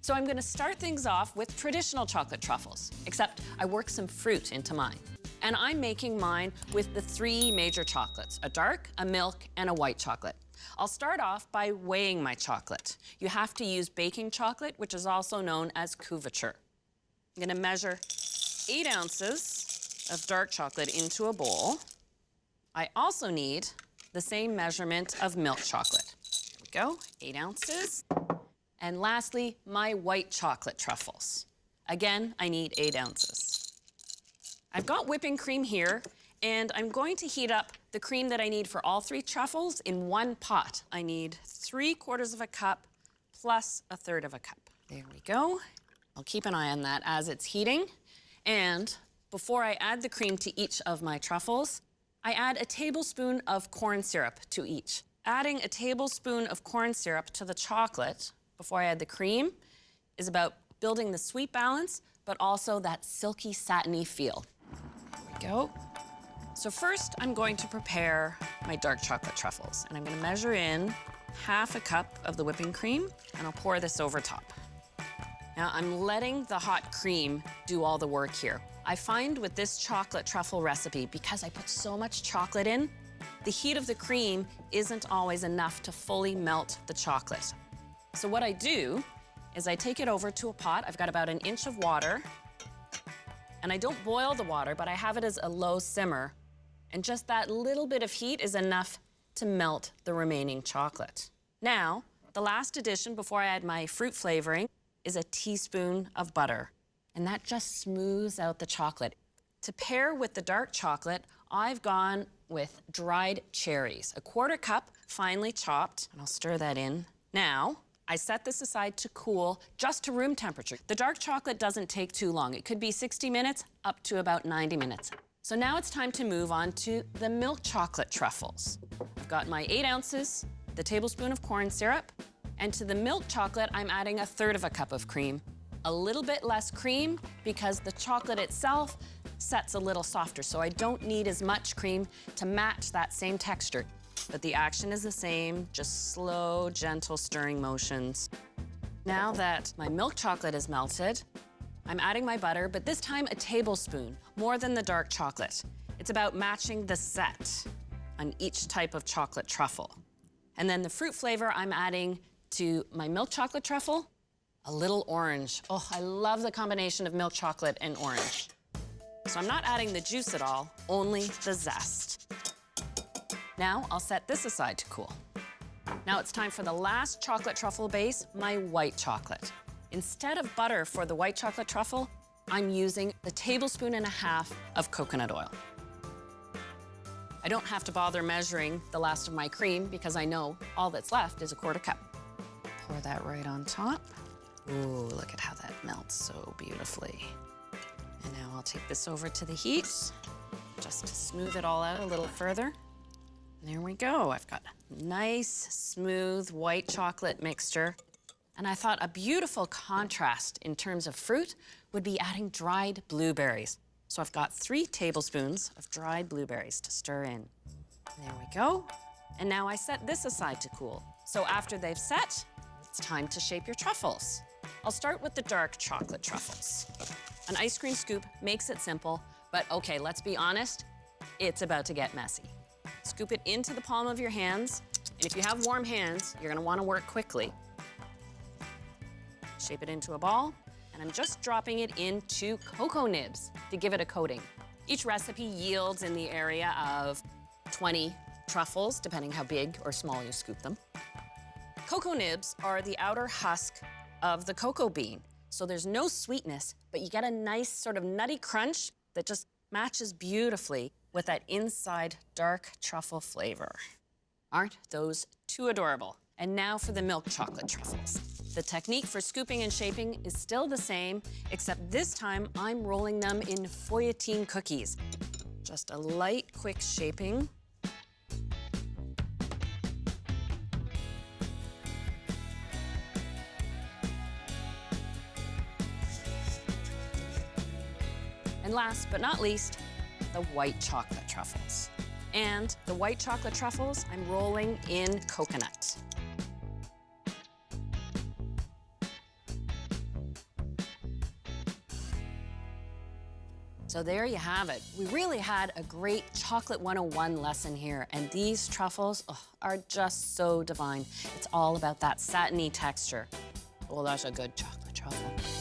So I'm gonna start things off with traditional chocolate truffles, except I work some fruit into mine. And I'm making mine with the 3 major chocolates, a dark, a milk, and a white chocolate. I'll start off by weighing my chocolate. You have to use baking chocolate, which is also known as couverture. I'm gonna measure 8 ounces of dark chocolate into a bowl. I also need the same measurement of milk chocolate. There we go, 8 ounces. And lastly, my white chocolate truffles. Again, I need 8 ounces. I've got whipping cream here, and I'm going to heat up the cream that I need for all 3 truffles in one pot. I need 3/4 of a cup plus 1/3 of a cup. There we go. I'll keep an eye on that as it's heating. And before I add the cream to each of my truffles, I add a tablespoon of corn syrup to each. Adding a tablespoon of corn syrup to the chocolate before I add the cream is about building the sweet balance, but also that silky, satiny feel. There we go. So first, I'm going to prepare my dark chocolate truffles, and I'm gonna measure in 1/2 cup of the whipping cream, and I'll pour this over top. Now, I'm letting the hot cream do all the work here. I find with this chocolate truffle recipe, because I put so much chocolate in, the heat of the cream isn't always enough to fully melt the chocolate. So what I do is I take it over to a pot. I've got about 1 inch of water, and I don't boil the water, but I have it as a low simmer, and just that little bit of heat is enough to melt the remaining chocolate. Now, the last addition before I add my fruit flavoring is a teaspoon of butter, and that just smooths out the chocolate. To pair with the dark chocolate, I've gone with dried cherries, 1/4 cup finely chopped, and I'll stir that in. Now, I set this aside to cool just to room temperature. The dark chocolate doesn't take too long. It could be 60 minutes up to about 90 minutes. So now it's time to move on to the milk chocolate truffles. I've got my 8 ounces, the tablespoon of corn syrup, and to the milk chocolate, I'm adding 1/3 of a cup of cream. A little bit less cream because the chocolate itself sets a little softer, so I don't need as much cream to match that same texture. But the action is the same, just slow, gentle stirring motions. Now that my milk chocolate is melted, I'm adding my butter, but this time a tablespoon, more than the dark chocolate. It's about matching the set on each type of chocolate truffle. And then the fruit flavor I'm adding to my milk chocolate truffle, a little orange. Oh, I love the combination of milk chocolate and orange. So I'm not adding the juice at all, only the zest. Now I'll set this aside to cool. Now it's time for the last chocolate truffle base, my white chocolate. Instead of butter for the white chocolate truffle, I'm using a 1.5 tablespoons of coconut oil. I don't have to bother measuring the last of my cream because I know all that's left is 1/4 cup. Pour that right on top. Ooh, look at how that melts so beautifully. And now I'll take this over to the heat just to smooth it all out a little further. There we go. I've got a nice, smooth white chocolate mixture. And I thought a beautiful contrast in terms of fruit would be adding dried blueberries. So I've got 3 tablespoons of dried blueberries to stir in. There we go. And now I set this aside to cool. So after they've set, it's time to shape your truffles. I'll start with the dark chocolate truffles. An ice cream scoop makes it simple, but okay, let's be honest, it's about to get messy. Scoop it into the palm of your hands, and if you have warm hands, you're gonna wanna work quickly. Shape it into a ball, and I'm just dropping it into cocoa nibs to give it a coating. Each recipe yields in the area of 20 truffles, depending how big or small you scoop them. Cocoa nibs are the outer husk of the cocoa bean, so there's no sweetness, but you get a nice sort of nutty crunch that just matches beautifully with that inside dark truffle flavor. Aren't those too adorable? And now for the milk chocolate truffles. The technique for scooping and shaping is still the same, except this time I'm rolling them in feuilletine cookies. Just a light, quick shaping. And last but not least, the white chocolate truffles. And the white chocolate truffles, I'm rolling in coconut. So there you have it. We really had a great Chocolate 101 lesson here, and these truffles are just so divine. It's all about that satiny texture. Oh, that's a good chocolate truffle.